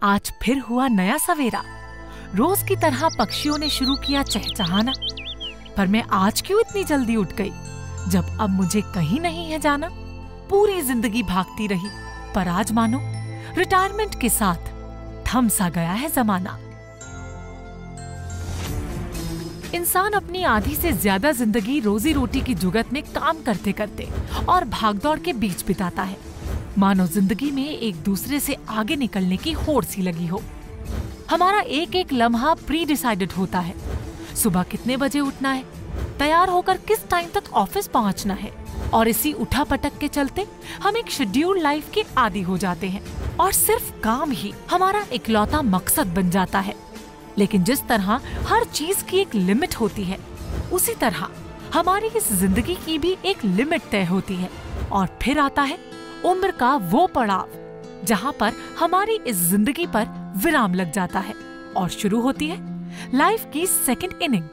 आज फिर हुआ नया सवेरा। रोज की तरह पक्षियों ने शुरू किया चहचहाना। पर मैं आज क्यों इतनी जल्दी उठ गई, जब अब मुझे कहीं नहीं है जाना। पूरी जिंदगी भागती रही, पर आज मानो रिटायरमेंट के साथ थम सा गया है जमाना। इंसान अपनी आधी से ज्यादा जिंदगी रोजी रोटी की जुगत में काम करते करते और भागदौड़ के बीच बिताता है, मानो जिंदगी में एक दूसरे से आगे निकलने की होड़ सी लगी हो। हमारा एक एक लम्हा प्री डिसाइडेड होता है। सुबह कितने बजे उठना है, तैयार होकर किस टाइम तक ऑफिस पहुंचना है, और इसी उठा पटक के चलते हम एक शेड्यूल लाइफ के आदी हो जाते हैं और सिर्फ काम ही हमारा इकलौता मकसद बन जाता है। लेकिन जिस तरह हर चीज की एक लिमिट होती है, उसी तरह हमारी इस जिंदगी की भी एक लिमिट तय होती है। और फिर आता है उम्र का वो पड़ाव, जहाँ पर हमारी इस जिंदगी पर विराम लग जाता है और शुरू होती है लाइफ की सेकंड इनिंग।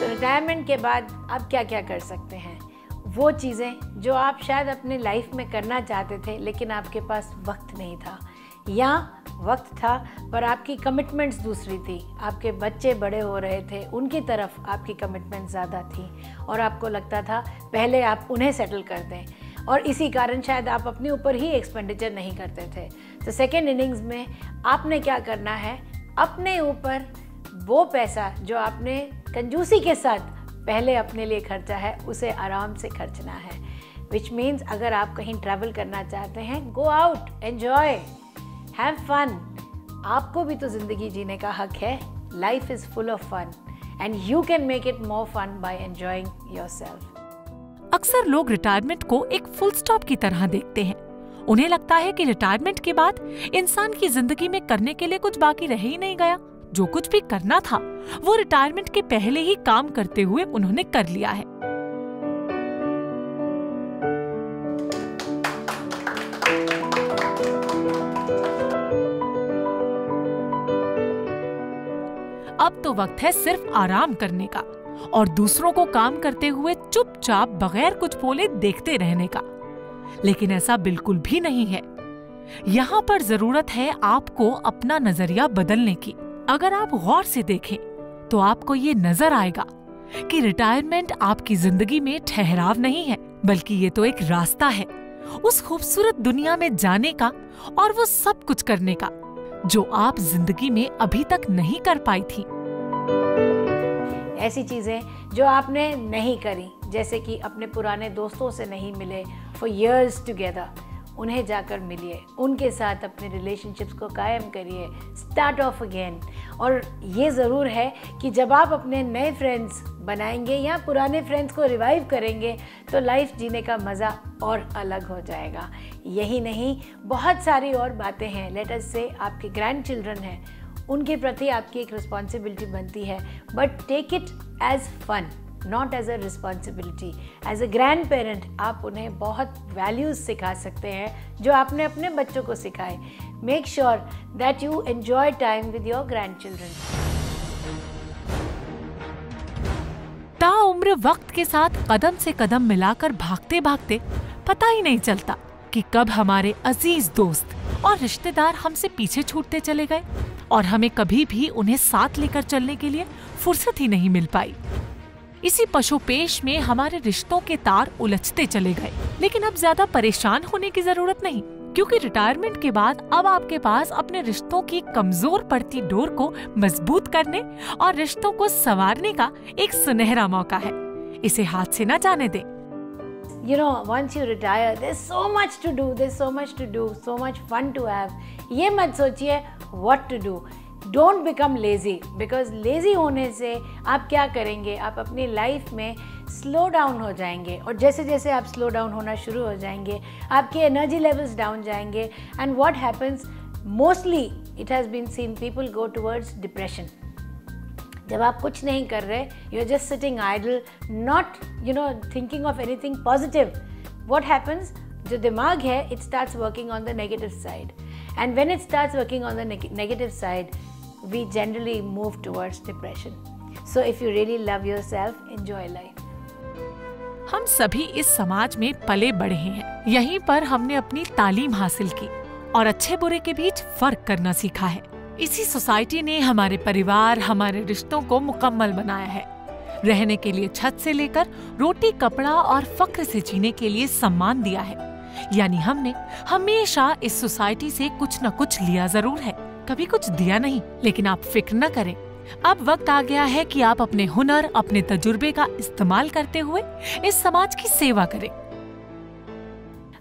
रिटायरमेंट के बाद आप क्या क्या कर सकते हैं, वो चीज़ें जो आप शायद अपने लाइफ में करना चाहते थे लेकिन आपके पास वक्त नहीं था, या वक्त था पर आपकी कमिटमेंट्स दूसरी थी। आपके बच्चे बड़े हो रहे थे, उनकी तरफ आपकी कमिटमेंट ज़्यादा थी और आपको लगता था पहले आप उन्हें सेटल कर दें, और इसी कारण शायद आप अपने ऊपर ही एक्सपेंडिचर नहीं करते थे। तो सेकेंड इनिंग्स में आपने क्या करना है, अपने ऊपर वो पैसा जो आपने कंजूसी के साथ पहले अपने लिए खर्चा है, उसे आराम से खर्चना है। विच मीन्स अगर आप कहीं ट्रैवल करना चाहते हैं, go out, enjoy, have fun. आपको भी तो ज़िंदगी जीने का हक है। Life is full of fun and you can make it more fun by enjoying yourself. अक्सर लोग रिटायरमेंट को एक फुल स्टॉप की तरह देखते हैं। उन्हें लगता है कि रिटायरमेंट के बाद इंसान की जिंदगी में करने के लिए कुछ बाकी रह ही नहीं गया। जो कुछ भी करना था वो रिटायरमेंट के पहले ही काम करते हुए उन्होंने कर लिया है। अब तो वक्त है सिर्फ आराम करने का और दूसरों को काम करते हुए चुपचाप बगैर कुछ बोले देखते रहने का। लेकिन ऐसा बिल्कुल भी नहीं है। यहाँ पर जरूरत है आपको अपना नजरिया बदलने की। अगर आप गौर से देखें तो आपको ये नजर आएगा कि रिटायरमेंट आपकी जिंदगी में ठहराव नहीं है, बल्कि ये तो एक रास्ता है उस खूबसूरत दुनिया में जाने का और वो सब कुछ करने का जो आप जिंदगी में अभी तक नहीं कर पाई थी। ऐसी चीज़ें जो आपने नहीं करी, जैसे कि अपने पुराने दोस्तों से नहीं मिले फॉर इयर्स टुगेदर, उन्हें जाकर मिलिए, उनके साथ अपने रिलेशनशिप्स को कायम करिए, स्टार्ट ऑफ अगेन। और ये ज़रूर है कि जब आप अपने नए फ्रेंड्स बनाएंगे या पुराने फ्रेंड्स को रिवाइव करेंगे तो लाइफ जीने का मज़ा और अलग हो जाएगा। यही नहीं, बहुत सारी और बातें हैं। लेट अस से आपके ग्रैंड चिल्ड्रन हैं, उनके प्रति आपकी एक रिस्पॉन्सिबिलिटी बनती है, but take it as fun, not as a responsibility. As a grandparent आप उन्हें बहुत वैल्यूज़ सिखा सकते हैं जो आपने अपने बच्चों को सिखाए। Make sure that you enjoy time with your grandchildren. ताउम्र वक्त के साथ कदम से कदम मिलाकर भागते भागते पता ही नहीं चलता कि कब हमारे अजीज दोस्त और रिश्तेदार हमसे पीछे छूटते चले गए और हमें कभी भी उन्हें साथ लेकर चलने के लिए फुर्सत ही नहीं मिल पाई। इसी पशुपेश में हमारे रिश्तों के तार उलझते चले गए। लेकिन अब ज्यादा परेशान होने की जरूरत नहीं, क्योंकि रिटायरमेंट के बाद अब आपके पास अपने रिश्तों की कमजोर पड़ती डोर को मजबूत करने और रिश्तों को संवारने का एक सुनहरा मौका है। इसे हाथ से न जाने दें। You know, once you retire, there's so much to do, there's so much to do, so much fun to have. ये मत सोचिए what to do. Don't become lazy, because lazy होने से आप क्या करेंगे, आप अपनी लाइफ में स्लो डाउन हो जाएंगे, और जैसे जैसे आप स्लो डाउन होना शुरू हो जाएंगे आपके एनर्जी लेवल्स डाउन जाएंगे, and what happens, mostly it has been seen, people go towards depression. जब आप कुछ नहीं कर रहे, you are just sitting idle, not thinking of anything positive, what happens, जो दिमाग है it starts working on the negative side, and when it starts working on the negative side we generally move towards depression. So if you really love yourself, enjoy life. हम सभी इस समाज में पले बढ़े हैं, यहीं पर हमने अपनी तालीम हासिल की और अच्छे बुरे के बीच फर्क करना सीखा है। इसी सोसाइटी ने हमारे परिवार, हमारे रिश्तों को मुकम्मल बनाया है। रहने के लिए छत से लेकर रोटी, कपड़ा और फक्र से जीने के लिए सम्मान दिया है। यानी हमने हमेशा इस सोसाइटी से कुछ न कुछ लिया जरूर है, कभी कुछ दिया नहीं। लेकिन आप फिक्र न करें, अब वक्त आ गया है कि आप अपने हुनर, अपने तजुर्बे का इस्तेमाल करते हुए इस समाज की सेवा करें।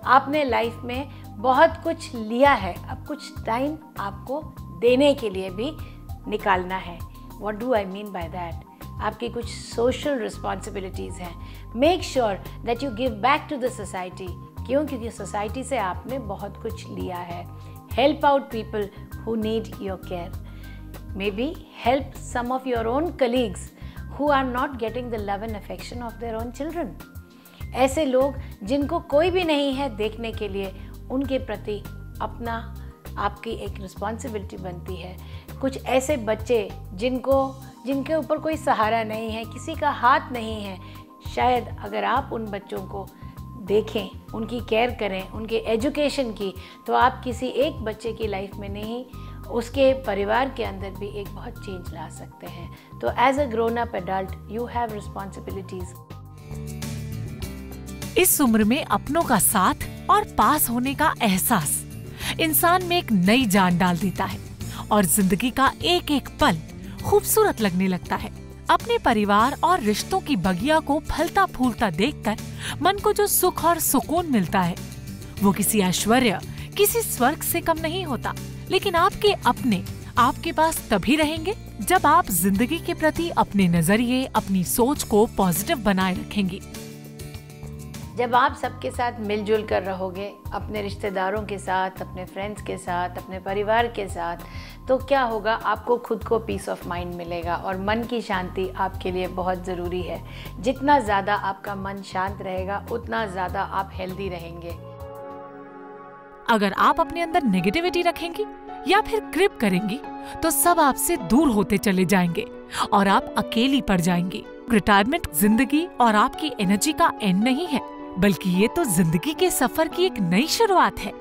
आपने लाइफ में बहुत कुछ लिया है, अब कुछ टाइम आपको देने के लिए भी निकालना है। What do I mean by that? आपकी कुछ सोशल रिस्पॉन्सिबिलिटीज़ हैं। Make sure that you give back to the society. क्यों? क्योंकि सोसाइटी से आपने बहुत कुछ लिया है। Help out people who need your care. Maybe help some of your own colleagues who are not getting the love and affection of their own children. ऐसे लोग जिनको कोई भी नहीं है देखने के लिए, उनके प्रति आपकी एक रिस्पॉन्सिबिलिटी बनती है। कुछ ऐसे बच्चे जिनके ऊपर कोई सहारा नहीं है, किसी का हाथ नहीं है, शायद अगर आप उन बच्चों को देखें, उनकी केयर करें, उनके एजुकेशन की, तो आप किसी एक बच्चे की लाइफ में नहीं, उसके परिवार के अंदर भी एक बहुत चेंज ला सकते हैं। तो as a grown up adult you have responsibilities. इस उम्र में अपनों का साथ और पास होने का एहसास इंसान में एक नई जान डाल देता है और जिंदगी का एक एक पल खूबसूरत लगने लगता है। अपने परिवार और रिश्तों की बगिया को फलता फूलता देखकर मन को जो सुख और सुकून मिलता है, वो किसी ऐश्वर्य, किसी स्वर्ग से कम नहीं होता। लेकिन आपके अपने आपके पास तभी रहेंगे जब आप जिंदगी के प्रति अपने नजरिए, अपनी सोच को पॉजिटिव बनाए रखेंगे। जब आप सबके साथ मिलजुल कर रहोगे, अपने रिश्तेदारों के साथ, अपने फ्रेंड्स के साथ, अपने परिवार के साथ, तो क्या होगा, आपको खुद को पीस ऑफ माइंड मिलेगा और मन की शांति आपके लिए बहुत ज़रूरी है। जितना ज़्यादा आपका मन शांत रहेगा, उतना ज़्यादा आप हेल्दी रहेंगे। अगर आप अपने अंदर नेगेटिविटी रखेंगी या फिर ग्रिप करेंगी, तो सब आपसे दूर होते चले जाएंगे और आप अकेली पड़ जाएंगी। रिटायरमेंट जिंदगी और आपकी एनर्जी का एंड नहीं है, बल्कि ये तो जिंदगी के सफर की एक नई शुरुआत है,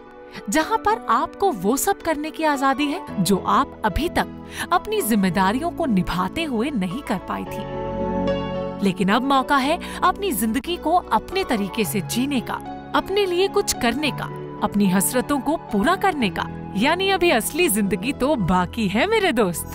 जहाँ पर आपको वो सब करने की आजादी है जो आप अभी तक अपनी जिम्मेदारियों को निभाते हुए नहीं कर पाई थी। लेकिन अब मौका है अपनी जिंदगी को अपने तरीके से जीने का, अपने लिए कुछ करने का, अपनी हसरतों को पूरा करने का। यानी अभी असली जिंदगी तो बाकी है मेरे दोस्त।